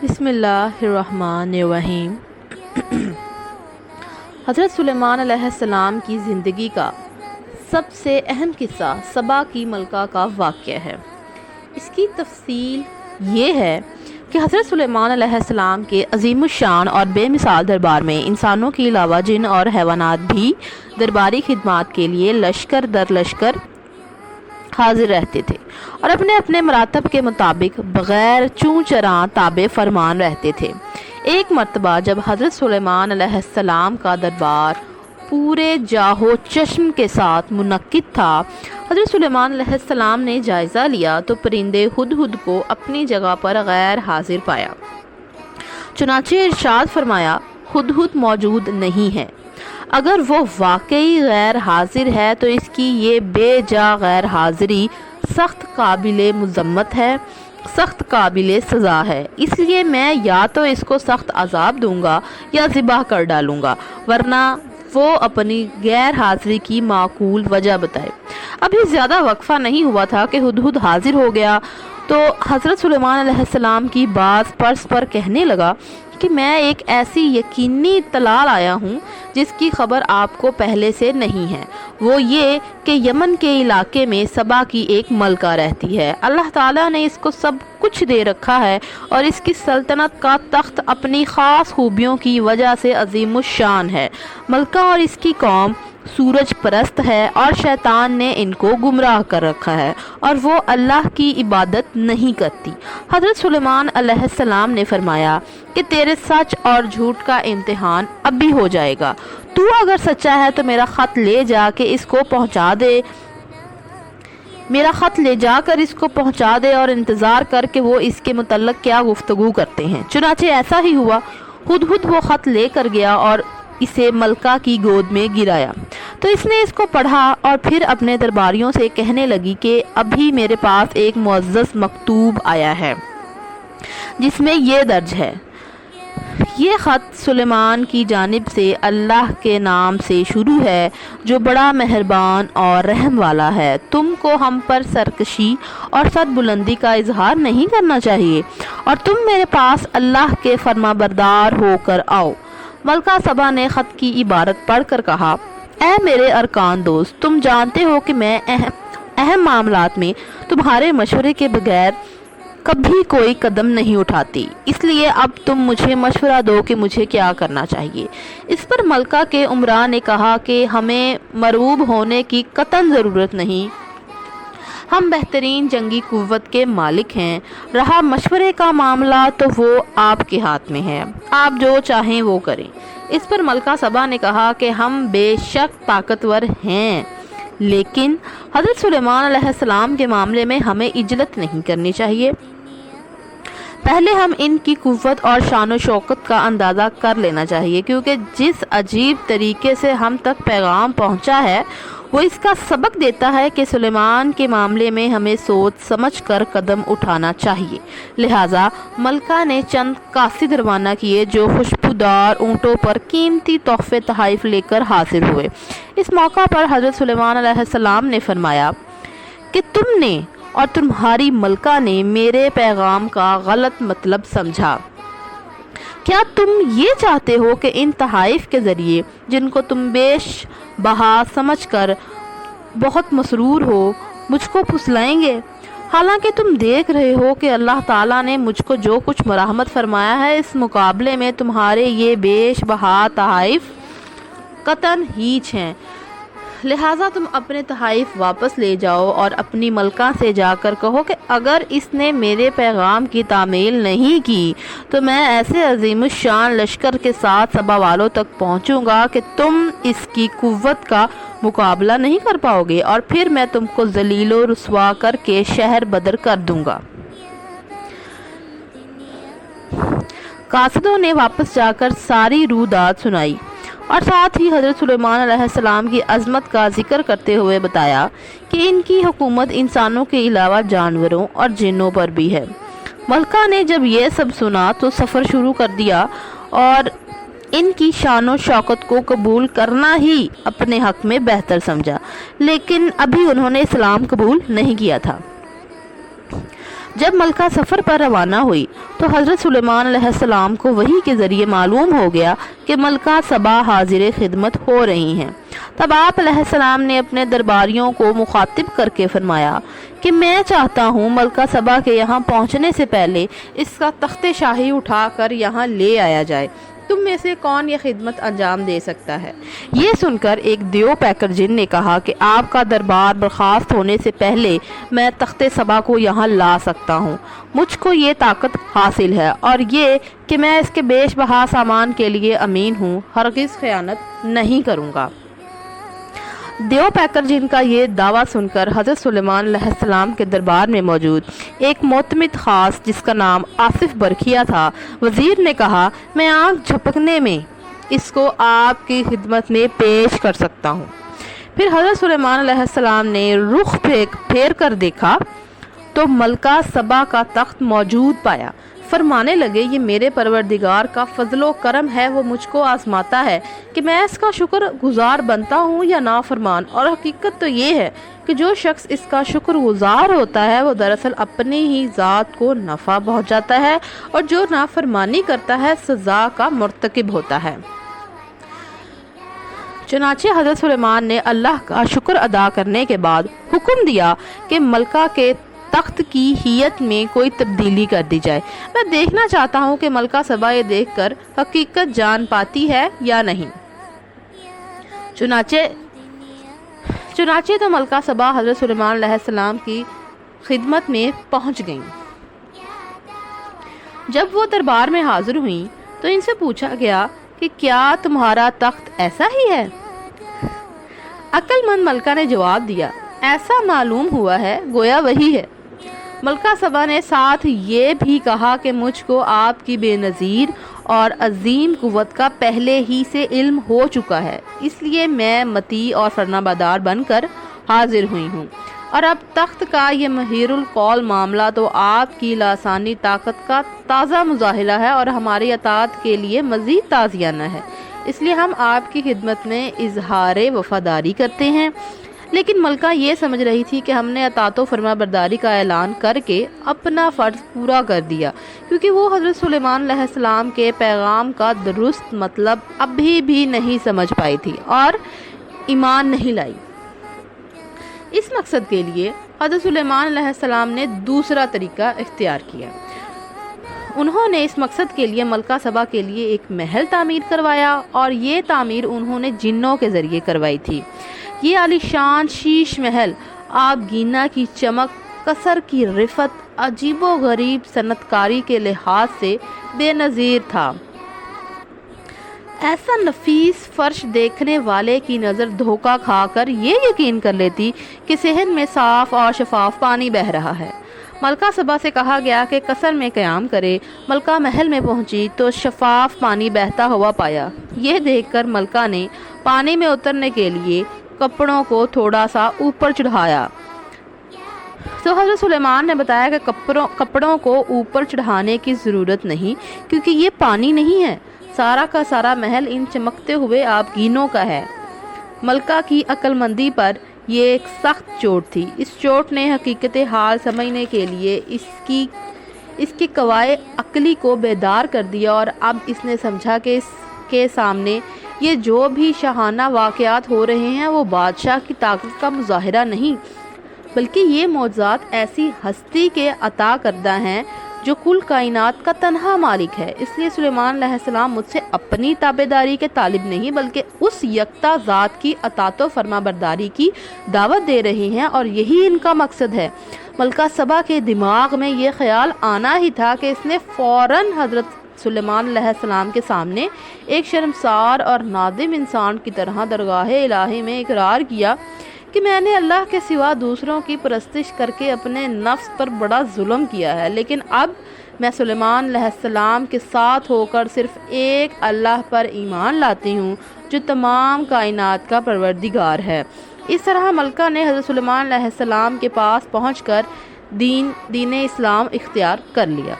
بسم اللہ الرحمن الرحیم۔ حضرت سلیمان علیہ السلام کی زندگی کا سب سے اہم قصہ سبا کی ملکہ کا واقعہ ہے۔ اس کی تفصیل یہ ہے کہ حضرت سلیمان علیہ السلام کے عظیم الشان اور بے مثال دربار میں انسانوں کے علاوہ جن اور حیوانات بھی درباری خدمات کے لیے لشکر در لشکر حاضر رہتے تھے اور اپنے اپنے مراتب کے مطابق بغیر چوں چراں تابع فرمان رہتے تھے۔ ایک مرتبہ جب حضرت سلیمان علیہ السلام کا دربار پورے جاہو چشم کے ساتھ منعقد تھا، حضرت سلیمان علیہ السلام نے جائزہ لیا تو پرندے ہدہد کو اپنی جگہ پر غیر حاضر پایا۔ چنانچہ ارشاد فرمایا، ہدہد موجود نہیں ہے۔ اگر وہ واقعی غیر حاضر ہے تو اس کی یہ بے جا غیر حاضری سخت قابل مذمت ہے، سخت قابل سزا ہے۔ اس لیے میں یا تو اس کو سخت عذاب دوں گا یا ذبح کر ڈالوں گا، ورنہ وہ اپنی غیر حاضری کی معقول وجہ بتائے۔ ابھی زیادہ وقفہ نہیں ہوا تھا کہ ہدہد حاضر ہو گیا تو حضرت سلیمان علیہ السلام کی باز پرس پر کہنے لگا کہ میں ایک ایسی یقینی اطلاع لایا ہوں جس کی خبر آپ کو پہلے سے نہیں ہے، وہ یہ کہ یمن کے علاقے میں سبا کی ایک ملکہ رہتی ہے۔ اللہ تعالیٰ نے اس کو سب کچھ دے رکھا ہے اور اس کی سلطنت کا تخت اپنی خاص خوبیوں کی وجہ سے عظیم الشان ہے۔ ملکہ اور اس کی قوم سورج پرست ہے اور شیطان نے ان کو گمراہ کر رکھا ہے اور وہ اللہ کی عبادت نہیں کرتی۔ حضرت سلیمان علیہ السلام نے فرمایا کہ تیرے سچ اور جھوٹ کا امتحان اب بھی ہو جائے گا۔ تو اگر سچا ہے تو میرا خط لے جا کے اس کو پہنچا دے، میرا خط لے جا کر اس کو پہنچا دے اور انتظار کر کے وہ اس کے متعلق کیا گفتگو کرتے ہیں۔ چنانچہ ایسا ہی ہوا۔ ہدہد وہ خط لے کر گیا اور اسے ملکہ کی گود میں گرایا تو اس نے اس کو پڑھا اور پھر اپنے درباریوں سے کہنے لگی کہ ابھی میرے پاس ایک معزز مکتوب آیا ہے جس میں یہ درج ہے، یہ خط سلیمان کی جانب سے اللہ کے نام سے شروع ہے جو بڑا مہربان اور رحم والا ہے۔ تم کو ہم پر سرکشی اور سر بلندی کا اظہار نہیں کرنا چاہیے اور تم میرے پاس اللہ کے فرما بردار ہو کر آؤ۔ ملکہ سبا نے خط کی عبارت پڑھ کر کہا، اے میرے ارکان دوست، تم جانتے ہو کہ میں اہم معاملات میں تمہارے مشورے کے بغیر کبھی کوئی قدم نہیں اٹھاتی، اس لیے اب تم مجھے مشورہ دو کہ مجھے کیا کرنا چاہیے۔ اس پر ملکہ کے امراء نے کہا کہ ہمیں مرعوب ہونے کی قطعاً ضرورت نہیں، ہم بہترین جنگی قوت کے مالک ہیں، رہا مشورے کا معاملہ تو وہ آپ کے ہاتھ میں ہے، آپ جو چاہیں وہ کریں۔ اس پر ملکہ سبا نے کہا کہ ہم بے شک طاقتور ہیں، لیکن حضرت سلیمان علیہ السلام کے معاملے میں ہمیں عجلت نہیں کرنی چاہیے، پہلے ہم ان کی قوت اور شان و شوکت کا اندازہ کر لینا چاہیے، کیونکہ جس عجیب طریقے سے ہم تک پیغام پہنچا ہے وہ اس کا سبق دیتا ہے کہ سلیمان کے معاملے میں ہمیں سوچ سمجھ کر قدم اٹھانا چاہیے۔ لہٰذا ملکہ نے چند قاصد روانہ کیے جو خوشبودار اونٹوں پر قیمتی تحفے تحائف لے کر حاضر ہوئے۔ اس موقع پر حضرت سلیمان علیہ السلام نے فرمایا کہ تم نے اور تمہاری ملکہ نے میرے پیغام کا غلط مطلب سمجھا۔ کیا تم یہ چاہتے ہو کہ ان تحائف کے ذریعے جن کو تم بیش بہا سمجھ کر بہت مسرور ہو مجھ کو پھسلائیں گے؟ حالانکہ تم دیکھ رہے ہو کہ اللہ تعالیٰ نے مجھ کو جو کچھ مرحمت فرمایا ہے، اس مقابلے میں تمہارے یہ بیش بہا تحائف قطعاً ہیچ ہیں۔ لہٰذا تم اپنے تحائف واپس لے جاؤ اور اپنی ملکہ سے جا کر کہو کہ اگر اس نے میرے پیغام کی تعمیل نہیں کی تو میں ایسے عظیم الشان لشکر کے ساتھ سبا والوں تک پہنچوں گا کہ تم اس کی قوت کا مقابلہ نہیں کر پاؤ گے اور پھر میں تم کو ذلیل و رسوا کر کے شہر بدر کر دوں گا۔ قاصدوں نے واپس جا کر ساری رودات سنائی اور ساتھ ہی حضرت سلیمان علیہ السلام کی عظمت کا ذکر کرتے ہوئے بتایا کہ ان کی حکومت انسانوں کے علاوہ جانوروں اور جنوں پر بھی ہے۔ ملکہ نے جب یہ سب سنا تو سفر شروع کر دیا اور ان کی شان و شوکت کو قبول کرنا ہی اپنے حق میں بہتر سمجھا، لیکن ابھی انہوں نے اسلام قبول نہیں کیا تھا۔ جب ملکہ سفر پر روانہ ہوئی تو حضرت سلیمان علیہ السلام کو وحی کے ذریعے معلوم ہو گیا کہ ملکہ سبا حاضر خدمت ہو رہی ہیں۔ تب آپ علیہ السلام نے اپنے درباریوں کو مخاطب کر کے فرمایا کہ میں چاہتا ہوں ملکہ سبا کے یہاں پہنچنے سے پہلے اس کا تخت شاہی اٹھا کر یہاں لے آیا جائے۔ تم میں سے کون یہ خدمت انجام دے سکتا ہے؟ یہ سن کر ایک دیو پیکر جن نے کہا کہ آپ کا دربار برخاست ہونے سے پہلے میں تخت سبا کو یہاں لا سکتا ہوں۔ مجھ کو یہ طاقت حاصل ہے اور یہ کہ میں اس کے بیش بہا سامان کے لیے امین ہوں، ہرگز خیانت نہیں کروں گا۔ دیو پیکر جن کا یہ دعویٰ سن کر حضرت سلیمان علیہ السلام کے دربار میں موجود ایک معتمد خاص جس کا نام آصف برکھیا تھا، وزیر نے کہا میں آنکھ جھپکنے میں اس کو آپ کی خدمت میں پیش کر سکتا ہوں۔ پھر حضرت سلیمان علیہ السلام نے رخ پھیر کر دیکھا تو ملکہ سبا کا تخت موجود پایا۔ فرمانے لگے یہ میرے پروردگار کا فضل و کرم ہے، وہ مجھ کو آزماتا ہے کہ میں اس کا شکر گزار بنتا ہوں یا نافرمان، اور حقیقت تو یہ ہے کہ جو شخص اس کا شکر گزار ہوتا ہے وہ دراصل اپنی ہی ذات کو نفع پہنچاتا ہے، اور جو نافرمانی کرتا ہے سزا کا مرتکب ہوتا ہے۔ چنانچہ حضرت سلیمان نے اللہ کا شکر ادا کرنے کے بعد حکم دیا کہ ملکہ کے تخت کی ہیئت میں کوئی تبدیلی کر دی جائے۔ میں دیکھنا چاہتا ہوں کہ ملکہ سبا یہ دیکھ کر حقیقت جان پاتی ہے یا نہیں۔ چنانچہ تو ملکہ سبا حضرت سلیمان علیہ السلام کی خدمت میں پہنچ گئیں۔ جب وہ دربار میں حاضر ہوئیں تو ان سے پوچھا گیا کہ کیا تمہارا تخت ایسا ہی ہے؟ عقل مند ملکہ نے جواب دیا ایسا معلوم ہوا ہے گویا وہی ہے۔ ملکہ سبا نے ساتھ یہ بھی کہا کہ مجھ کو آپ کی بے نظیر اور عظیم قوت کا پہلے ہی سے علم ہو چکا ہے، اس لیے میں مطیع اور فرمانبردار بن کر حاضر ہوئی ہوں، اور اب تخت کا یہ محیر القول معاملہ تو آپ کی لاسانی طاقت کا تازہ مظاہرہ ہے اور ہماری اطاعت کے لیے مزید تازیانہ ہے، اس لیے ہم آپ کی خدمت میں اظہار وفاداری کرتے ہیں۔ لیکن ملکہ یہ سمجھ رہی تھی کہ ہم نے اطاعت و فرما برداری کا اعلان کر کے اپنا فرض پورا کر دیا، کیونکہ وہ حضرت سلیمان علیہ السلام کے پیغام کا درست مطلب ابھی بھی نہیں سمجھ پائی تھی اور ایمان نہیں لائی۔ اس مقصد کے لیے حضرت سلیمان علیہ السلام نے دوسرا طریقہ اختیار کیا۔ انہوں نے اس مقصد کے لیے ملکہ سبا کے لیے ایک محل تعمیر کروایا، اور یہ تعمیر انہوں نے جنوں کے ذریعے کروائی تھی۔ یہ عالی شان شیش محل آبگینہ کی چمک، قصر کی رفت، عجیب و غریب صنعت کاری کے لحاظ سے بے نظیر تھا۔ ایسا نفیس فرش دیکھنے والے کی نظر دھوکہ کھا کر یہ یقین کر لیتی کہ صحن میں صاف اور شفاف پانی بہہ رہا ہے۔ ملکہ سبا سے کہا گیا کہ قصر میں قیام کرے۔ ملکہ محل میں پہنچی تو شفاف پانی بہتا ہوا پایا۔ یہ دیکھ کر ملکہ نے پانی میں اترنے کے لیے کپڑوں کو تھوڑا سا اوپر چڑھایا تو حضرت سلیمان نے بتایا کہ کپڑوں کو اوپر چڑھانے کی ضرورت نہیں، کیونکہ یہ پانی نہیں ہے، سارا کا سارا محل ان چمکتے ہوئے آبگینوں کا ہے۔ ملکہ کی عقل مندی پر یہ ایک سخت چوٹ تھی۔ اس چوٹ نے حقیقت حال سمجھنے کے لیے اس کے قوائے عقلی کو بیدار کر دیا، اور اب اس نے سمجھا کہ اس کے سامنے یہ جو بھی شاہانہ واقعات ہو رہے ہیں وہ بادشاہ کی طاقت کا مظاہرہ نہیں، بلکہ یہ معجزات ایسی ہستی کے عطا کردہ ہیں جو کل کائنات کا تنہا مالک ہے۔ اس لیے سلیمان علیہ السلام مجھ سے اپنی تابعداری کے طالب نہیں بلکہ اس یکتا ذات کی اطاعت و فرما برداری کی دعوت دے رہے ہیں، اور یہی ان کا مقصد ہے۔ ملکہ سبا کے دماغ میں یہ خیال آنا ہی تھا کہ اس نے فوراً حضرت سلیمان علیہ السلام کے سامنے ایک شرمسار اور نادم انسان کی طرح درگاہ الہی میں اقرار کیا کہ میں نے اللہ کے سوا دوسروں کی پرستش کر کے اپنے نفس پر بڑا ظلم کیا ہے، لیکن اب میں سلیمان علیہ السلام کے ساتھ ہو کر صرف ایک اللہ پر ایمان لاتی ہوں جو تمام کائنات کا پروردگار ہے۔ اس طرح ملکہ نے حضرت سلیمان علیہ السلام کے پاس پہنچ کر دین اسلام اختیار کر لیا۔